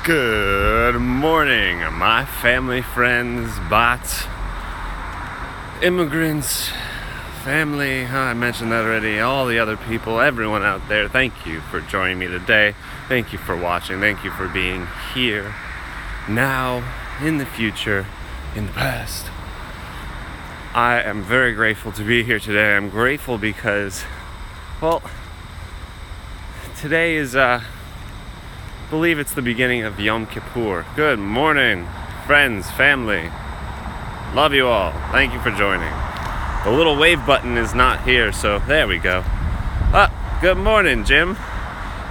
Good morning, my family, friends, bots, immigrants, family, I mentioned that already, all the other people, everyone out there. Thank you for joining me today. Thank you for watching. Thank you for being here, now, in the future, in the past. I am very grateful to be here today. I'm grateful because, well, today is, I believe it's the beginning of Yom Kippur. Good morning, friends, family. Love you all. Thank you for joining. The little wave button is not here, so there we go. Good morning, Jim.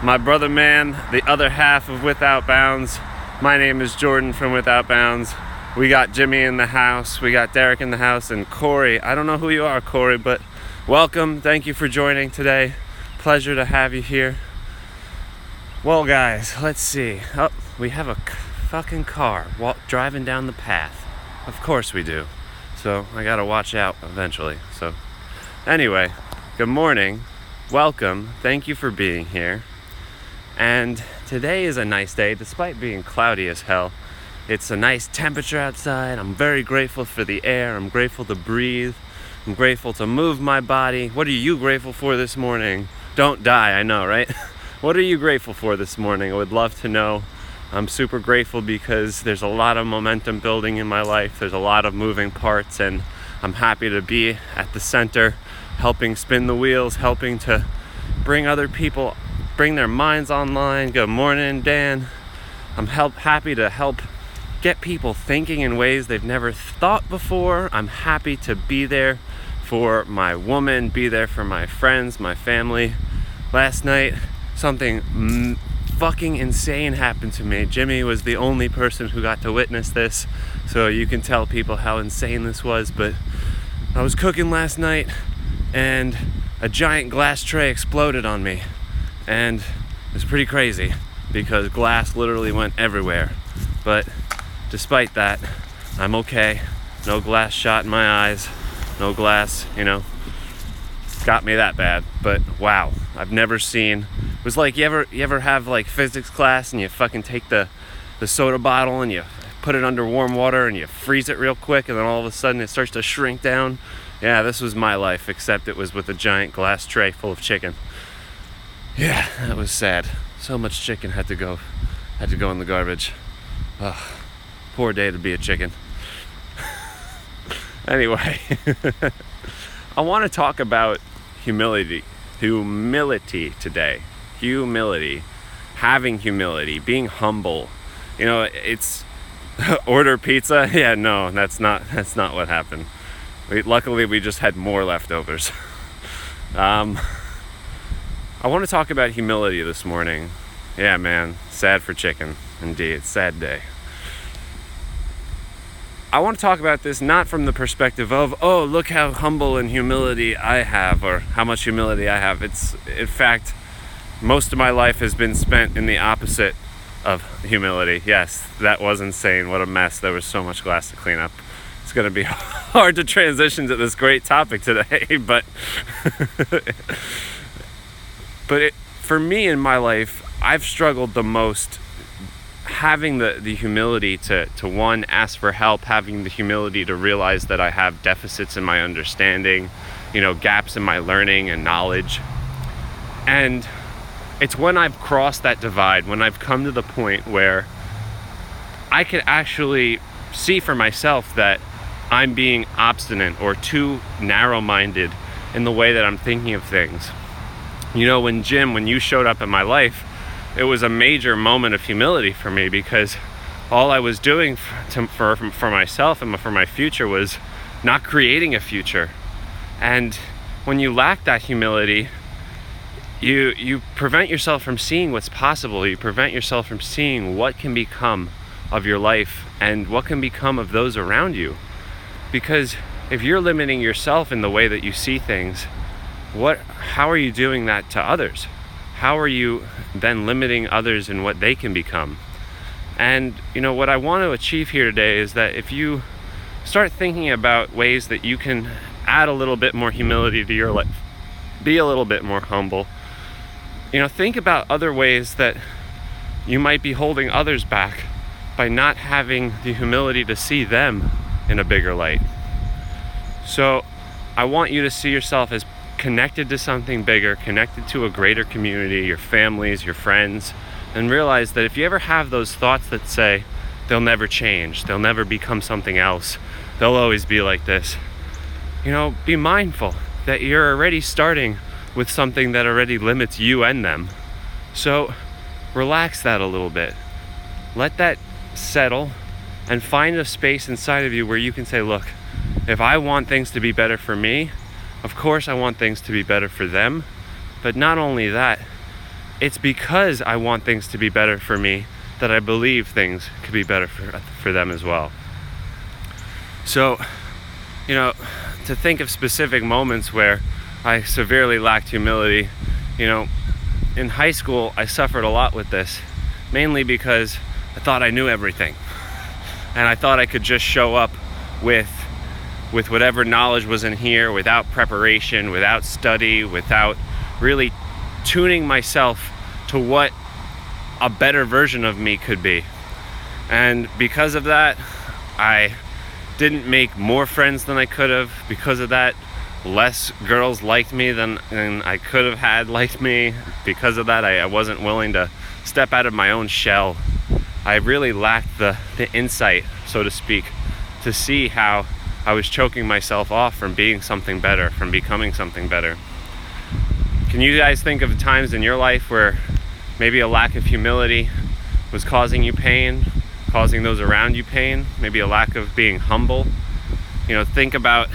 My brother man, the other half of Without Bounds. My name is Jordan from Without Bounds. We got Jimmy in the house, we got Derek in the house, and Corey. I don't know who you are, Corey, but welcome. Thank you for joining today. Pleasure to have you here. Well, guys, let's see. We have a fucking car driving down the path. Of course we do. So I gotta watch out eventually. So anyway, good morning. Welcome. Thank you for being here. And today is a nice day, despite being cloudy as hell. It's a nice temperature outside. I'm very grateful for the air. I'm grateful to breathe. I'm grateful to move my body. What are you grateful for this morning? Don't die, I know, right? What are you grateful for this morning? I would love to know. I'm super grateful because there's a lot of momentum building in my life. There's a lot of moving parts, and I'm happy to be at the center, helping spin the wheels, helping to bring other people, bring their minds online. Good morning, Dan. I'm happy to help get people thinking in ways they've never thought before. I'm happy to be there for my woman, be there for my friends, my family. Last night, something fucking insane happened to me. Jimmy was the only person who got to witness this, so you can tell people how insane this was. But I was cooking last night and a giant glass tray exploded on me, and it was pretty crazy because glass literally went everywhere. But despite that, I'm okay. No glass shot in my eyes, no glass, got me that bad. But wow, I've never seen. It was like, you ever have like physics class and you fucking take the soda bottle and you put it under warm water and you freeze it real quick and then all of a sudden it starts to shrink down? Yeah, this was my life, except it was with a giant glass tray full of chicken. Yeah, that was sad. So much chicken had to go in the garbage. Ugh, poor day to be a chicken. Anyway, I want to talk about humility today. Humility, having humility, being humble. It's order pizza. Yeah, no, that's not what happened. Luckily, we just had more leftovers. I want to talk about humility this morning. Yeah, man, sad for chicken. Indeed, sad day. I want to talk about this not from the perspective of, oh, look how humble and humility I have, or how much humility I have. It's, in fact, most of my life has been spent in the opposite of humility. Yes, that was insane. What a mess. There was so much glass to clean up. It's going to be hard to transition to this great topic today, but for me in my life, I've struggled the most having the humility to one, ask for help, having the humility to realize that I have deficits in my understanding, gaps in my learning and knowledge. And it's when I've crossed that divide, when I've come to the point where I can actually see for myself that I'm being obstinate or too narrow-minded in the way that I'm thinking of things. When you showed up in my life, it was a major moment of humility for me, because all I was doing for myself and for my future was not creating a future. And when you lack that humility, you prevent yourself from seeing what's possible. You prevent yourself from seeing what can become of your life and what can become of those around you. Because if you're limiting yourself in the way that you see things, how are you doing that to others? How are you then limiting others in what they can become? And what I want to achieve here today is that if you start thinking about ways that you can add a little bit more humility to your life, be a little bit more humble, think about other ways that you might be holding others back by not having the humility to see them in a bigger light. So I want you to see yourself as connected to something bigger, connected to a greater community, your families, your friends, and realize that if you ever have those thoughts that say, they'll never change, they'll never become something else, they'll always be like this, be mindful that you're already starting with something that already limits you and them. So relax that a little bit. Let that settle and find a space inside of you where you can say, look, if I want things to be better for me, of course I want things to be better for them. But not only that, it's because I want things to be better for me that I believe things could be better for them as well. So, to think of specific moments where I severely lacked humility, in high school I suffered a lot with this, mainly because I thought I knew everything. And I thought I could just show up with whatever knowledge was in here, without preparation, without study, without really tuning myself to what a better version of me could be. And because of that, I didn't make more friends than I could have. Because of that, less girls liked me than I could have had liked me. Because of that, I wasn't willing to step out of my own shell. I really lacked the insight, so to speak, to see how I was choking myself off from being something better, from becoming something better. Can you guys think of times in your life where maybe a lack of humility was causing you pain, causing those around you pain? Maybe a lack of being humble? Think about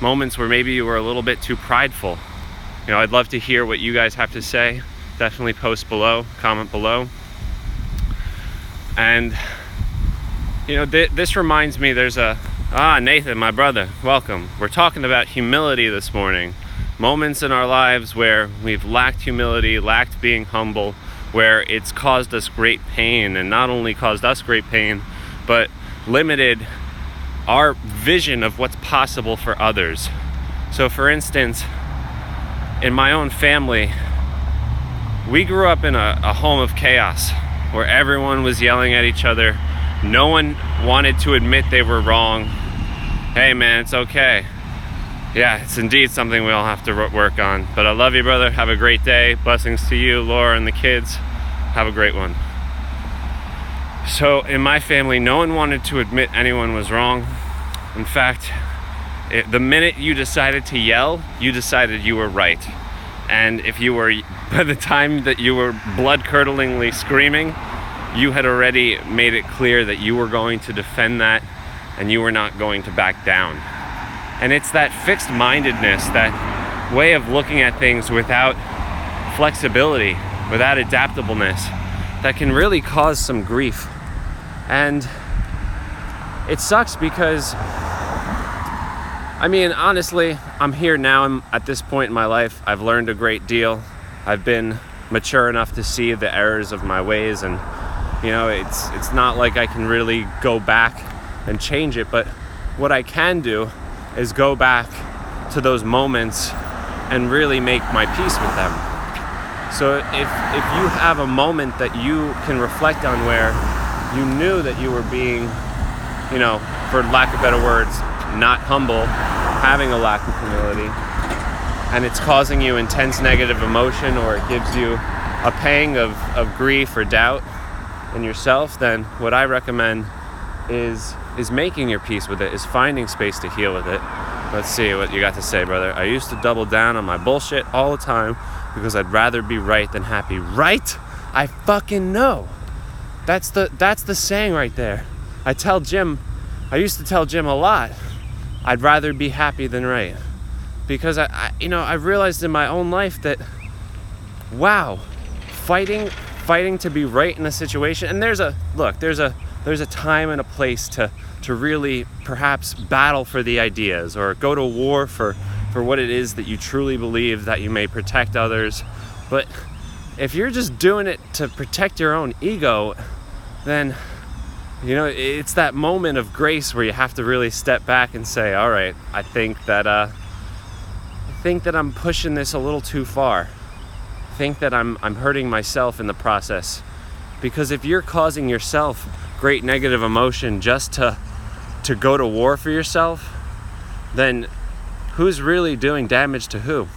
moments where maybe you were a little bit too prideful. I'd love to hear what you guys have to say. Definitely post below, comment below. And this reminds me, there's Nathan, my brother, welcome. We're talking about humility this morning. Moments in our lives where we've lacked humility, lacked being humble, where it's caused us great pain, and not only caused us great pain, but limited our vision of what's possible for others. So for instance, in my own family, we grew up in a home of chaos where everyone was yelling at each other. No one wanted to admit they were wrong. Hey man, it's okay. Yeah, it's indeed something we all have to work on. But I love you, brother. Have a great day. Blessings to you, Laura, and the kids. Have a great one. So in my family, no one wanted to admit anyone was wrong. In fact, the minute you decided to yell, you decided you were right. And if you were, by the time that you were blood-curdlingly screaming, you had already made it clear that you were going to defend that and you were not going to back down. And it's that fixed mindedness, that way of looking at things without flexibility, without adaptableness, that can really cause some grief. And it sucks because, honestly, I'm here now. I'm at this point in my life. I've learned a great deal. I've been mature enough to see the errors of my ways, and it's not like I can really go back and change it, but what I can do is go back to those moments and really make my peace with them. So if you have a moment that you can reflect on where you knew that you were being, for lack of better words, not humble, having a lack of humility, and it's causing you intense negative emotion, or it gives you a pang of grief or doubt in yourself, then what I recommend is making your peace with it, is finding space to heal with it. Let's see what you got to say, brother. I used to double down on my bullshit all the time because I'd rather be right than happy. Right? I fucking know. That's the saying right there. I used to tell Jim a lot, I'd rather be happy than right. Because I've realized in my own life that, wow, fighting to be right in a situation, and there's a time and a place to really perhaps battle for the ideas, or go to war for what it is that you truly believe, that you may protect others. But if you're just doing it to protect your own ego, then it's that moment of grace where you have to really step back and say, all right, I think that I'm pushing this a little too far. I think that I'm hurting myself in the process. Because if you're causing yourself great negative emotion just to go to war for yourself, then who's really doing damage to who,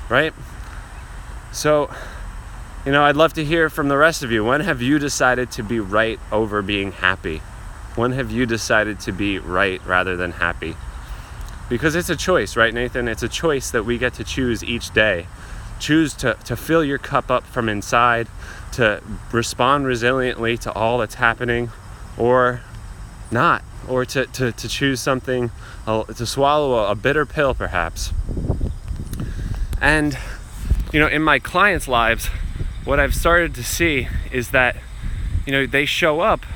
right? So, I'd love to hear from the rest of you. When have you decided to be right over being happy? When have you decided to be right rather than happy? Because it's a choice, right, Nathan? It's a choice that we get to choose each day. Choose to fill your cup up from inside, to respond resiliently to all that's happening, or not, or to choose something, to swallow a bitter pill perhaps. And, in my clients' lives, what I've started to see is that, they show up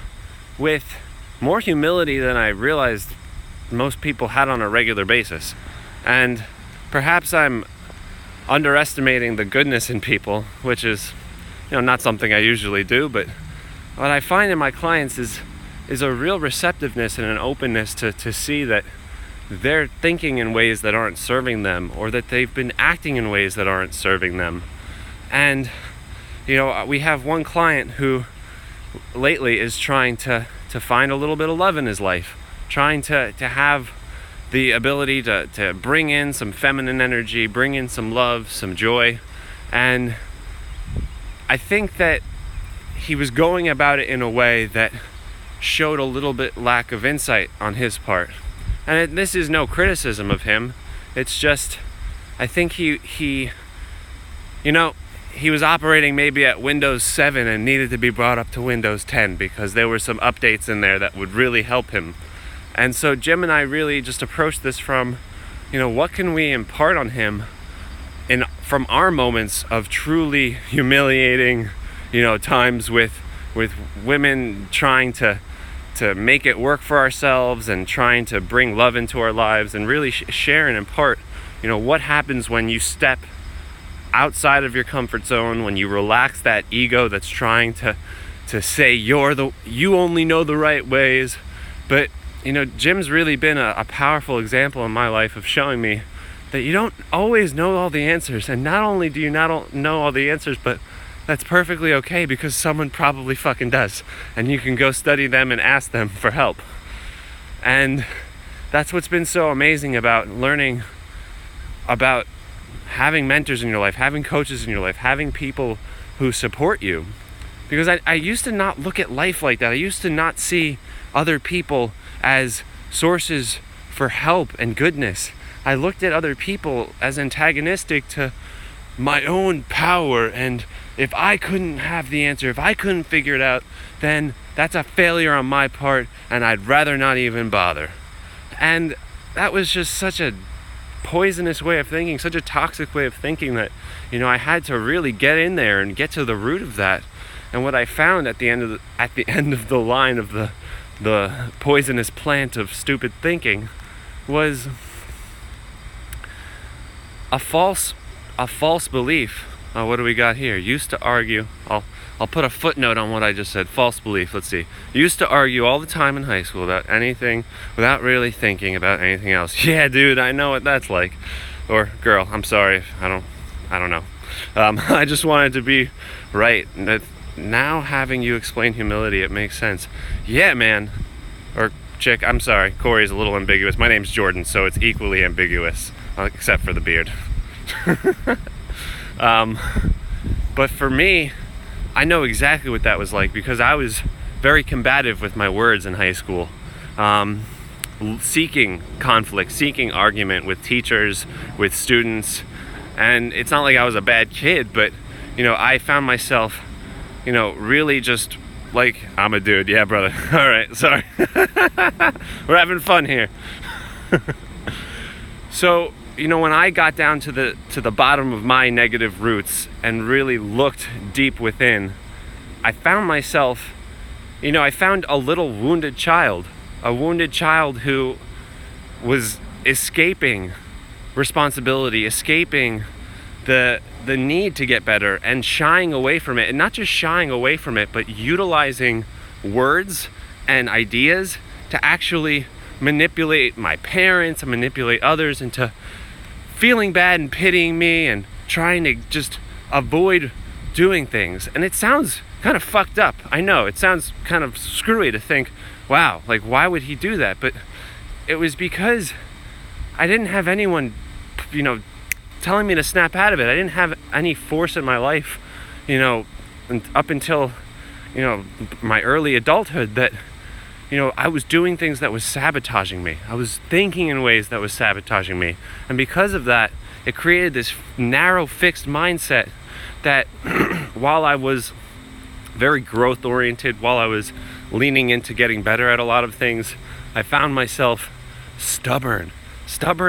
with more humility than I realized most people had on a regular basis. And perhaps I'm underestimating the goodness in people, which is, not something I usually do, but what I find in my clients is a real receptiveness and an openness to see that they're thinking in ways that aren't serving them, or that they've been acting in ways that aren't serving them. And, we have one client who lately is trying to find a little bit of love in his life, trying to have the ability to bring in some feminine energy, bring in some love, some joy. And I think that he was going about it in a way that showed a little bit lack of insight on his part. And this is no criticism of him. It's just, I think he was operating maybe at Windows 7 and needed to be brought up to Windows 10 because there were some updates in there that would really help him. And so Jim and I really just approached this from, what can we impart on him from our moments of truly humiliating, times with women trying to make it work for ourselves and trying to bring love into our lives, and really share and impart, what happens when you step outside of your comfort zone, when you relax that ego that's trying to say you only know the right ways. But Jim's really been a powerful example in my life of showing me that you don't always know all the answers. And not only do you not know all the answers, but that's perfectly okay, because someone probably fucking does. And you can go study them and ask them for help. And that's what's been so amazing about learning about having mentors in your life, having coaches in your life, having people who support you. Because I used to not look at life like that. I used to not see other people as sources for help and goodness. I looked at other people as antagonistic to my own power, and if I couldn't have the answer, if I couldn't figure it out, then that's a failure on my part, and I'd rather not even bother. And that was just such a poisonous way of thinking, such a toxic way of thinking, that I had to really get in there and get to the root of that. And what I found at the end of the line of the poisonous plant of stupid thinking was a false belief. What do we got here? Used to argue. I'll put a footnote on what I just said. False belief. Let's see. Used to argue all the time in high school about anything without really thinking about anything else. Yeah, dude, I know what that's like. Or girl, I'm sorry. I don't know. I just wanted to be right. Now having you explain humility, it makes sense. Yeah, man. Or chick, I'm sorry. Corey's a little ambiguous. My name's Jordan, so it's equally ambiguous, except for the beard. But for me, I know exactly what that was like, because I was very combative with my words in high school. Seeking conflict, seeking argument with teachers, with students. And it's not like I was a bad kid, but, I found myself, really just like, I'm a dude. Yeah, brother. All right, sorry. We're having fun here. So, when I got down to the bottom of my negative roots and really looked deep within, I found myself, I found a little wounded child who was escaping responsibility, escaping the need to get better, and shying away from it. And not just shying away from it, but utilizing words and ideas to actually manipulate my parents and manipulate others into feeling bad and pitying me and trying to just avoid doing things. And it sounds kind of fucked up. I know it sounds kind of screwy to think, wow, like why would he do that? But it was because I didn't have anyone, telling me to snap out of it. I didn't have any force in my life, up until, my early adulthood that, I was doing things that was sabotaging me. I was thinking in ways that was sabotaging me. And because of that, it created this narrow, fixed mindset that while I was very growth oriented, while I was leaning into getting better at a lot of things, I found myself stubborn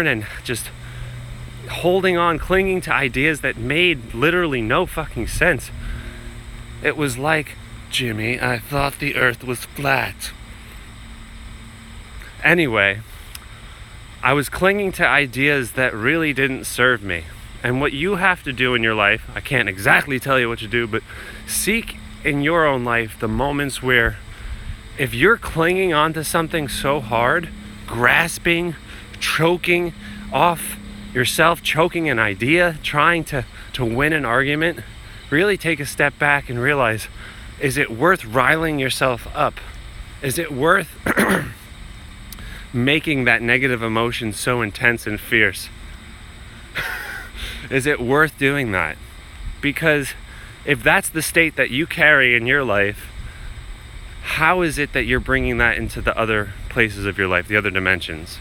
and just holding on, clinging to ideas that made literally no fucking sense. It was like, Jimmy, I thought the earth was flat. Anyway, I was clinging to ideas that really didn't serve me. And what you have to do in your life, I can't exactly tell you what to do, but seek in your own life the moments where if you're clinging onto something so hard, grasping, choking off yourself, choking an idea, trying to win an argument, really take a step back and realize, is it worth riling yourself up? Is it worth making that negative emotion so intense and fierce? Is it worth doing that? Because if that's the state that you carry in your life, how is it that you're bringing that into the other places of your life, the other dimensions?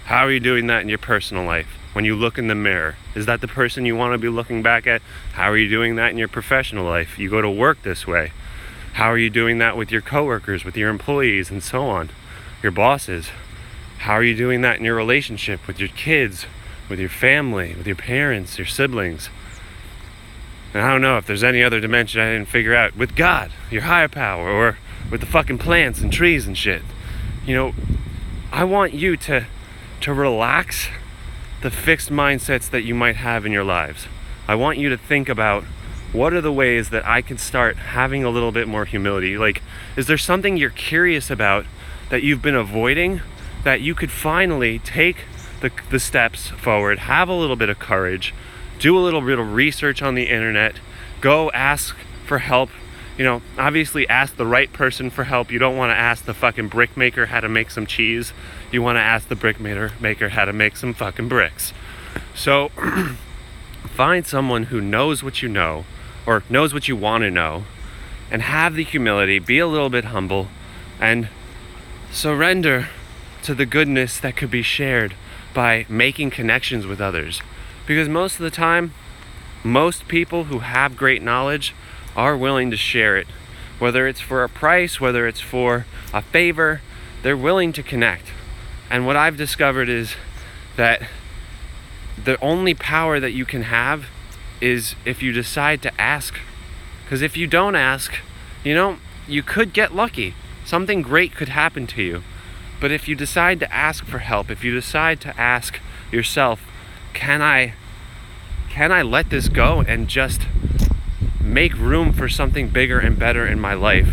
How are you doing that in your personal life? When you look in the mirror, is that the person you want to be looking back at? How are you doing that in your professional life? You go to work this way. How are you doing that with your coworkers, with your employees, and so on? Your bosses. How are you doing that in your relationship with your kids, with your family, with your parents, your siblings? And I don't know if there's any other dimension I didn't figure out. With God, your higher power, or with the fucking plants and trees and shit. I want you to relax the fixed mindsets that you might have in your lives. I want you to think about, what are the ways that I can start having a little bit more humility? Like, is there something you're curious about that you've been avoiding, that you could finally take the steps forward, have a little bit of courage, do a little bit of research on the internet, go ask for help. Obviously ask the right person for help. You don't want to ask the fucking brick maker how to make some cheese. You want to ask the brick maker how to make some fucking bricks. So find someone who knows what you know, or knows what you want to know, and have the humility, be a little bit humble, and surrender to the goodness that could be shared by making connections with others. Because most of the time, most people who have great knowledge are willing to share it. Whether it's for a price, whether it's for a favor, they're willing to connect. And what I've discovered is that the only power that you can have is if you decide to ask. Because if you don't ask, you could get lucky. Something great could happen to you. But if you decide to ask for help, if you decide to ask yourself, can I let this go and just make room for something bigger and better in my life?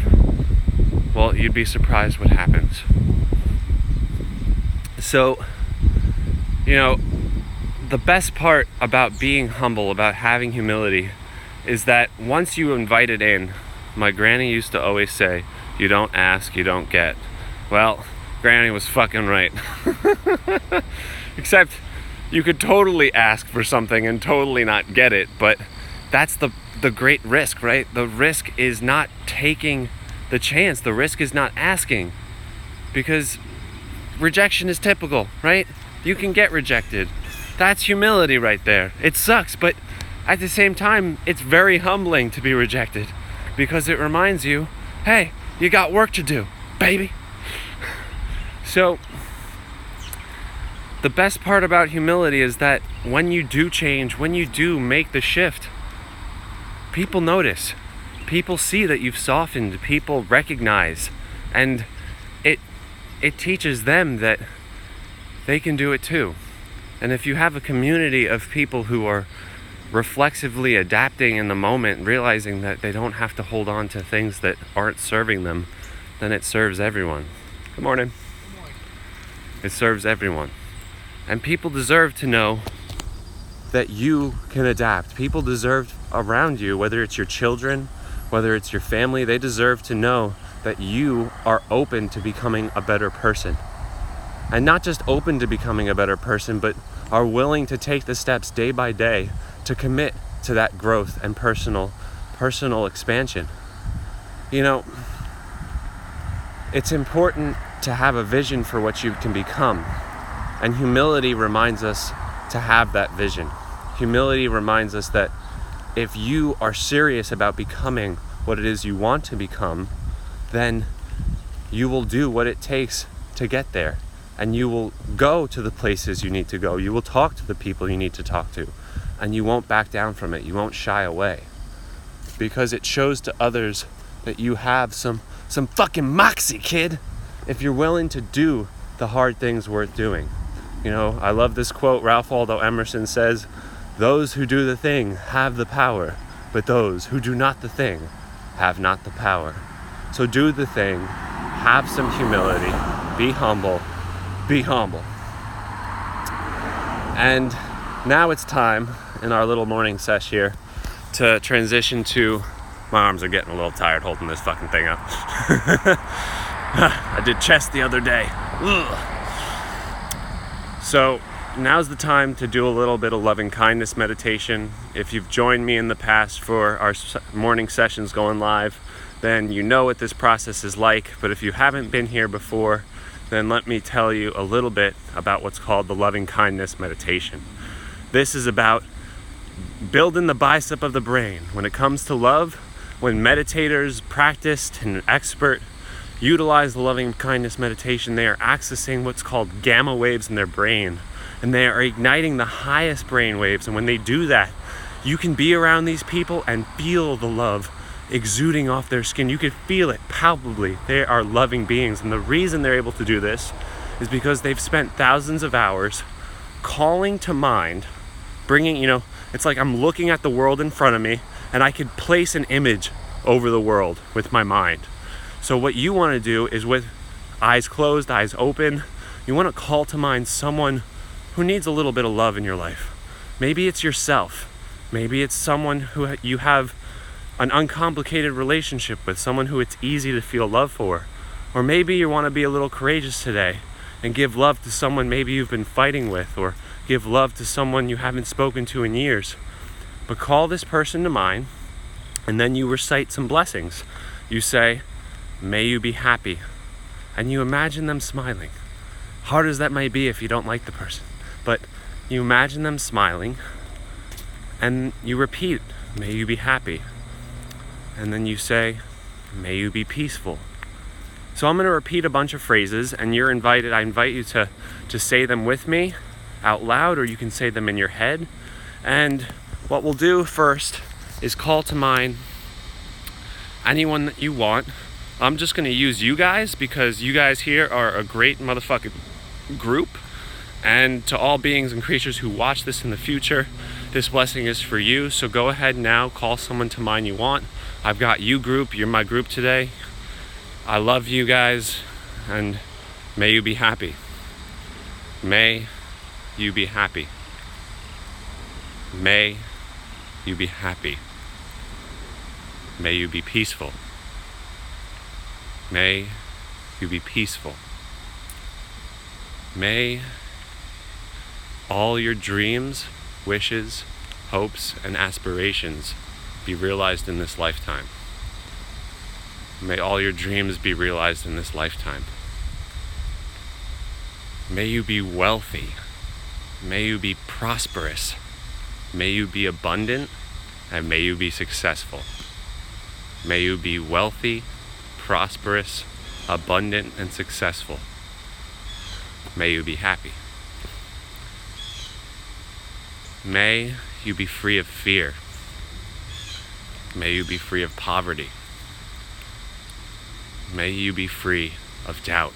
Well, you'd be surprised what happens. So, the best part about being humble, about having humility, is that once you invite it in, my granny used to always say, you don't ask, you don't get. Well, granny was fucking right. Except you could totally ask for something and totally not get it, but that's the great risk, right? The risk is not taking the chance. The risk is not asking, because rejection is typical, right? You can get rejected. That's humility right there. It sucks, but at the same time, it's very humbling to be rejected, because it reminds you, hey, you got work to do, baby. So the best part about humility is that when you do change, when you do make the shift, people notice. People see that you've softened. People recognize. And it teaches them that they can do it too. And if you have a community of people who are reflexively adapting in the moment, realizing that they don't have to hold on to things that aren't serving them, then it serves everyone. Good morning. Good morning. It serves everyone. And people deserve to know that you can adapt. People deserve around you, whether it's your children, whether it's your family, they deserve to know that you are open to becoming a better person. And not just open to becoming a better person, but are willing to take the steps day by day to commit to that growth and personal expansion. You know, it's important to have a vision for what you can become. And humility reminds us to have that vision. Humility reminds us that if you are serious about becoming what it is you want to become, then you will do what it takes to get there. And you will go to the places you need to go. You will talk to the people you need to talk to. And you won't back down from it. You won't shy away. Because it shows to others that you have some fucking moxie, kid. If you're willing to do the hard things worth doing. You know, I love this quote. Ralph Waldo Emerson says, "Those who do the thing have the power, but those who do not the thing have not the power." So do the thing, have some humility, be humble, be humble. And now it's time in our little morning sesh here to transition to, my arms are getting a little tired holding this fucking thing up. I did chest the other day. Ugh. So now's the time to do a little bit of loving kindness meditation. If you've joined me in the past for our morning sessions going live, then you know what this process is like. But if you haven't been here before, then let me tell you a little bit about what's called the loving kindness meditation. This is about building the bicep of the brain. When it comes to love, when meditators, practiced and expert, utilize the loving kindness meditation, they are accessing what's called gamma waves in their brain. And they are igniting the highest brain waves. And when they do that, you can be around these people and feel the love exuding off their skin. You can feel it palpably. They are loving beings. And the reason they're able to do this is because they've spent thousands of hours calling to mind, bringing, it's like I'm looking at the world in front of me and I could place an image over the world with my mind. So what you want to do is, with eyes closed, eyes open, you want to call to mind someone who needs a little bit of love in your life. Maybe it's yourself. Maybe it's someone who you have an uncomplicated relationship with, someone who it's easy to feel love for. Or maybe you want to be a little courageous today and give love to someone maybe you've been fighting with, or give love to someone you haven't spoken to in years. But call this person to mind, and then you recite some blessings. You say, "May you be happy," and you imagine them smiling. Hard as that might be if you don't like the person, but you imagine them smiling, and you repeat, "May you be happy." And then you say, "May you be peaceful." So I'm going to repeat a bunch of phrases, and I invite you to say them with me out loud, or you can say them in your head. And what we'll do first is call to mind anyone that you want. I'm just going to use you guys because you guys here are a great motherfucking group. And to all beings and creatures who watch this in the future, this blessing is for you. So go ahead now, call someone to mind you want. I've got you group, you're my group today. I love you guys, and may you be happy. May you be happy. May you be happy. May you be peaceful. May you be peaceful. May all your dreams, wishes, hopes, and aspirations be realized in this lifetime. May all your dreams be realized in this lifetime. May you be wealthy. May you be prosperous. May you be abundant, and may you be successful. May you be wealthy, prosperous, abundant, and successful. May you be happy. May you be free of fear. May you be free of poverty. May you be free of doubt.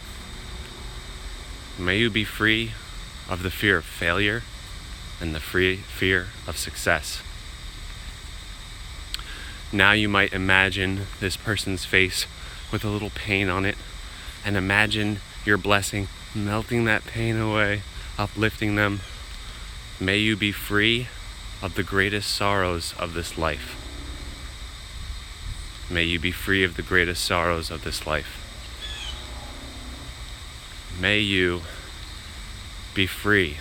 May you be free of the fear of failure and the fear of success. Now you might imagine this person's face with a little pain on it, and imagine your blessing melting that pain away, uplifting them. May you be free of the greatest sorrows of this life. May you be free of the greatest sorrows of this life. May you be free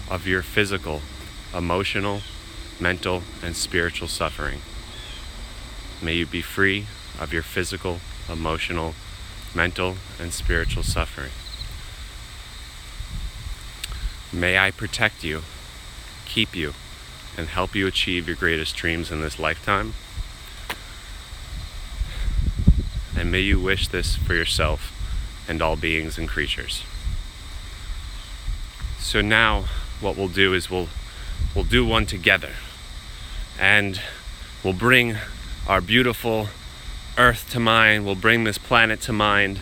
of your physical, emotional, mental, and spiritual suffering. May you be free of your physical, emotional, mental, and spiritual suffering. May I protect you, keep you, and help you achieve your greatest dreams in this lifetime. And may you wish this for yourself and all beings and creatures. So now what we'll do is we'll do one together, and we'll bring our beautiful Earth to mind. We'll bring this planet to mind,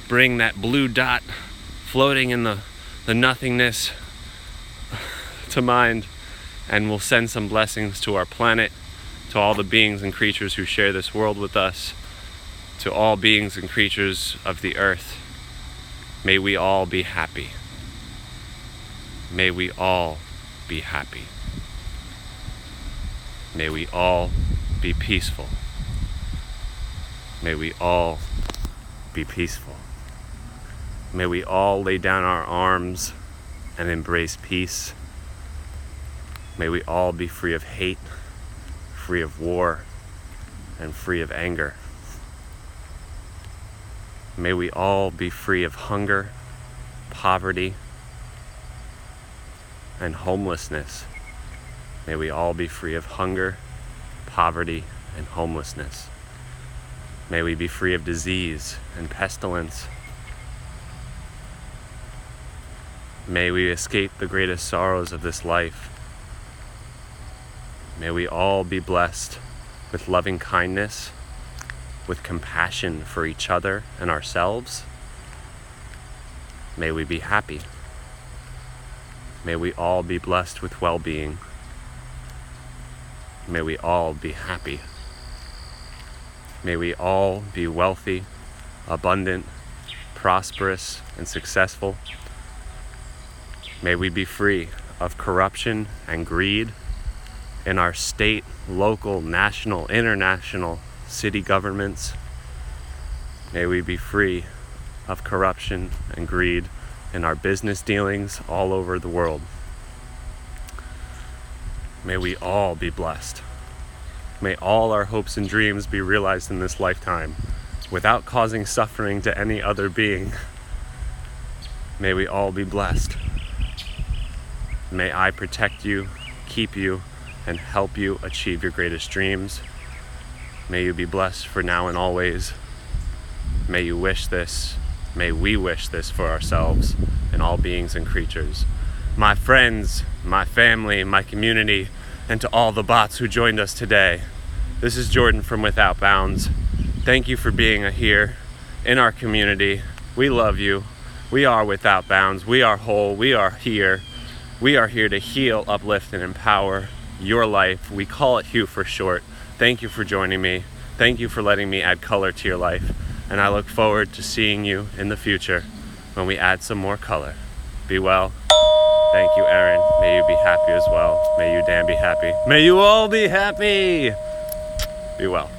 bring that blue dot floating in the nothingness to mind, and we'll send some blessings to our planet, to all the beings and creatures who share this world with us, to all beings and creatures of the earth. May we all be happy. May we all be happy. May we all be peaceful. May we all be peaceful. May we all lay down our arms and embrace peace. May we all be free of hate, free of war, and free of anger. May we all be free of hunger, poverty, and homelessness. May we all be free of hunger, poverty, and homelessness. May we be free of disease and pestilence. May we escape the greatest sorrows of this life. May we all be blessed with loving kindness, with compassion for each other and ourselves. May we be happy. May we all be blessed with well-being. May we all be happy. May we all be wealthy, abundant, prosperous, and successful. May we be free of corruption and greed in our state, local, national, international, city governments. May we be free of corruption and greed in our business dealings all over the world. May we all be blessed. May all our hopes and dreams be realized in this lifetime without causing suffering to any other being. May we all be blessed. May I protect you, keep you, and help you achieve your greatest dreams. May you be blessed for now and always. May you wish this. May we wish this for ourselves and all beings and creatures. My friends, my family, my community, and to all the bots who joined us today. This is Jordan from Without Bounds. Thank you for being here in our community. We love you. We are Without Bounds. We are whole. We are here. We are here to heal, uplift, and empower your life. We call it HUE for short. Thank you for joining me. Thank you for letting me add color to your life. And I look forward to seeing you in the future when we add some more color. Be well. Thank you, Aaron. May you be happy as well. May you, Dan, be happy. May you all be happy. Be well.